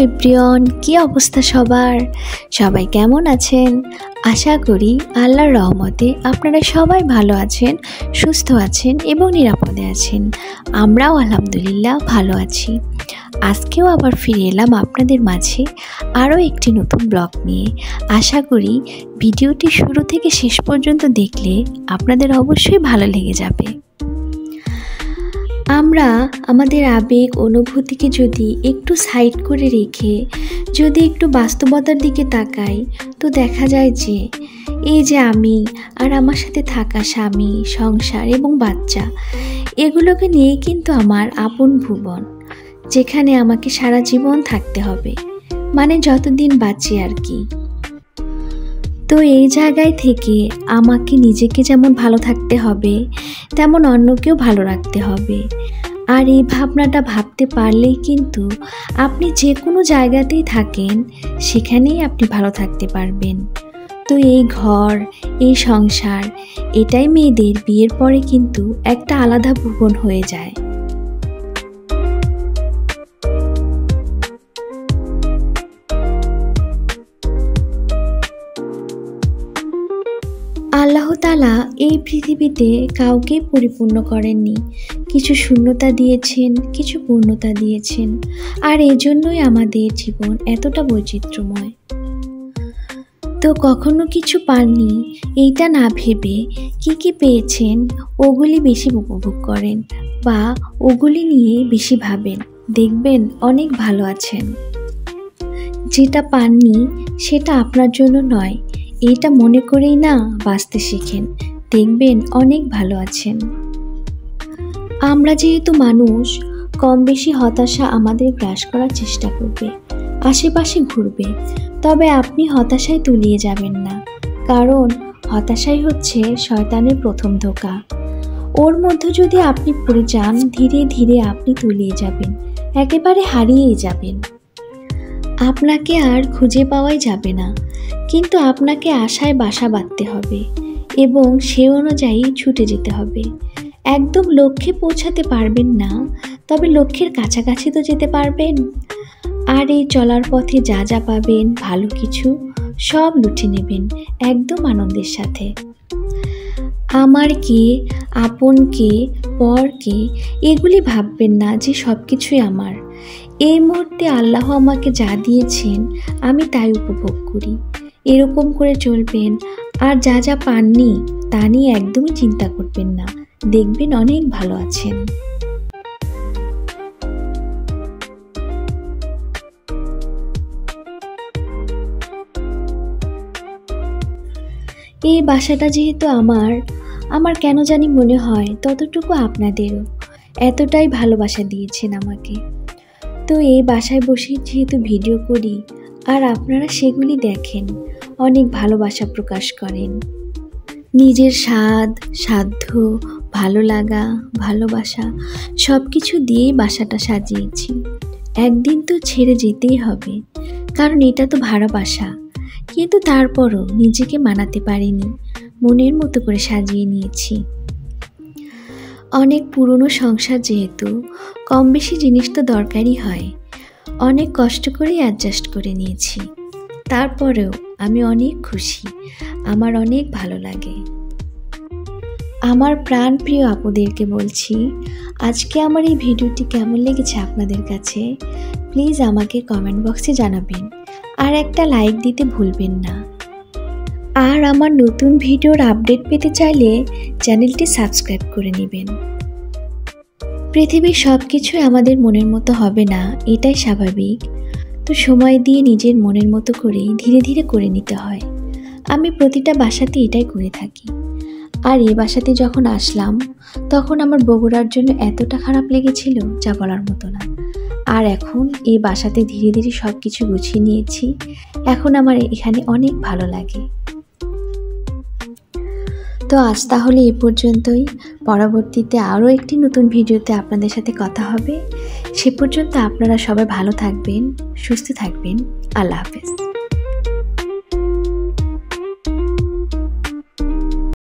Everyone, কি অবস্থা সবার? সবাই কেমন আছেন? আশা করি আল্লাহর রহমতে আপনারা সবাই ভালো আছেন, সুস্থ আছেন এবং নিরাপদে আছেন। আমরাও আলহামদুলিল্লাহ ভালো আছি। আজকেও আবার ফিরে এলাম আপনাদের মাঝে আরও একটি নতুন ব্লগ নিয়ে। আশা করি ভিডিওটি শুরু থেকে শেষ পর্যন্ত দেখলে আপনাদের অবশ্যই ভালো লেগে যাবে। আমরা আমাদের আবেগ অনুভূতিকে যদি একটু সাইড করে রেখে যদি একটু বাস্তবতার দিকে তাকাই, তো দেখা যায় যে এই যে আমি আর আমার সাথে থাকা স্বামী, সংসার এবং বাচ্চা, এগুলোকে নিয়েই কিন্তু আমার আপন ভুবন, যেখানে আমাকে সারা জীবন থাকতে হবে, মানে যতদিন বাঁচি আর কি। তো এই জায়গায় থেকে আমাকে নিজেকে যেমন ভালো থাকতে হবে, তেমন অন্যকেও ভালো রাখতে হবে। আর এই ভাবনাটা ভাবতে পারলেই কিন্তু আপনি যে কোনো জায়গাতেই থাকেন, সেখানেই আপনি ভালো থাকতে পারবেন। তো এই ঘর, এই সংসার, এটাই মেয়েদের বিয়ের পরে কিন্তু একটা আলাদা ভুবন হয়ে যায়। আল্লাহ তাআলা এই পৃথিবীতে কাউকে পরিপূর্ণ করেননি, কিছু শূন্যতা দিয়েছেন, কিছু পূর্ণতা দিয়েছেন। আর এই জন্যই আমাদের জীবন এতটা বৈচিত্র্যময়। তো কখনো কিছু পাননি এইটা না ভেবে কি পেয়েছেন ওগুলি বেশি উপভোগ করেন বা ওগুলি নিয়ে বেশি ভাবেন, দেখবেন অনেক ভালো আছেন। যেটা পাননি সেটা আপনার জন্য নয়, এইটা মনে করেই না বাঁচতে শেখেন, দেখবেন অনেক ভালো আছেন। আমরা যেহেতু মানুষ, কম বেশি হতাশা আমাদের গ্রাস করার চেষ্টা করবে, আশেপাশে ঘুরবে। তবে আপনি হতাশায় তলিয়ে যাবেন না, কারণ হতাশাই হচ্ছে শয়তানের প্রথম ধোঁকা। ওর মধ্যে যদি আপনি পড়ে যান, ধীরে ধীরে আপনি তলিয়ে যাবেন, একেবারে হারিয়েই যাবেন। আপনাকে আর খুঁজে পাওয়াই যাবে না, কিন্তু আপনাকে আশায় বাসা বাঁধতে হবে এবং সে অনুযায়ী ছুটে যেতে হবে। একদম লক্ষ্যে পৌঁছাতে পারবেন না, তবে লক্ষ্যের কাছাকাছি তো যেতে পারবেন। আর এই চলার পথে যা যা পাবেন ভালো কিছু, সব লুটে নেবেন একদম আনন্দের সাথে। আমার কে, আপন কে, পর কে, এগুলি ভাববেন না যে সব কিছুই আমার। এই মুহূর্তে আল্লাহ আমাকে যা দিয়েছেন আমি তাই উপভোগ করি, এরকম করে চলবেন। আর যা যা পাননি তা নিয়ে একদমই চিন্তা করবেন না, দেখবেন অনেক ভালো আছেন। এই বাসাটা যেহেতু আমার কেন জানি মনে হয় ততটুকু আপনাদেরও। এতটাই ভালোবাসা দিয়েছেন আমাকে। তো এই বাসায় বসে যেহেতু ভিডিও করি আর আপনারা সেগুলি দেখেন, অনেক ভালোবাসা প্রকাশ করেন। নিজের সাধ্য, ভালো লাগা, ভালোবাসা সব কিছু দিয়েই বাসাটা সাজিয়েছি। একদিন তো ছেড়ে যেতেই হবে, কারণ এটা তো ভাড়া বাসা। কিন্তু তারপরও নিজেকে মানাতে পারিনি, মনের মতো করে সাজিয়ে নিয়েছি। অনেক পুরনো সংসার যেহেতু, কম বেশি জিনিস তো দরকারই হয়। অনেক কষ্ট করেই অ্যাডজাস্ট করে নিয়েছি। তারপরেও আমি অনেক খুশি, আমার অনেক ভালো লাগে। আমার প্রাণপ্রিয় আপুদেরকে বলছি, আজকে আমার এই ভিডিওটি কেমন লেগেছে আপনাদের কাছে প্লিজ আমাকে কমেন্ট বক্সে জানাবেন, আর একটা লাইক দিতে ভুলবেন না। আর আমার নতুন ভিডিওর আপডেট পেতে চাইলে চ্যানেলটি সাবস্ক্রাইব করে নেবেন। পৃথিবীর সব কিছুই আমাদের মনের মতো হবে না, এটাই স্বাভাবিক। তো সময় দিয়ে নিজের মনের মতো করে ধীরে ধীরে করে নিতে হয়। আমি প্রতিটা বাসাতে এটাই করে থাকি। আর এই বাসাতে যখন আসলাম, তখন আমার বগুড়ার জন্য এতটা খারাপ লেগেছিল যা বলার মতো না। আর এখন এই বাসাতে ধীরে ধীরে সব কিছু গুছিয়ে নিয়েছি, এখন আমার এখানে অনেক ভালো লাগে। তো আজ তাহলে এ পর্যন্তই। পরবর্তীতে আরও একটি নতুন ভিডিওতে আপনাদের সাথে কথা হবে। সে পর্যন্ত আপনারা সবাই ভালো থাকবেন, সুস্থ থাকবেন। আল্লাহ হাফেজ।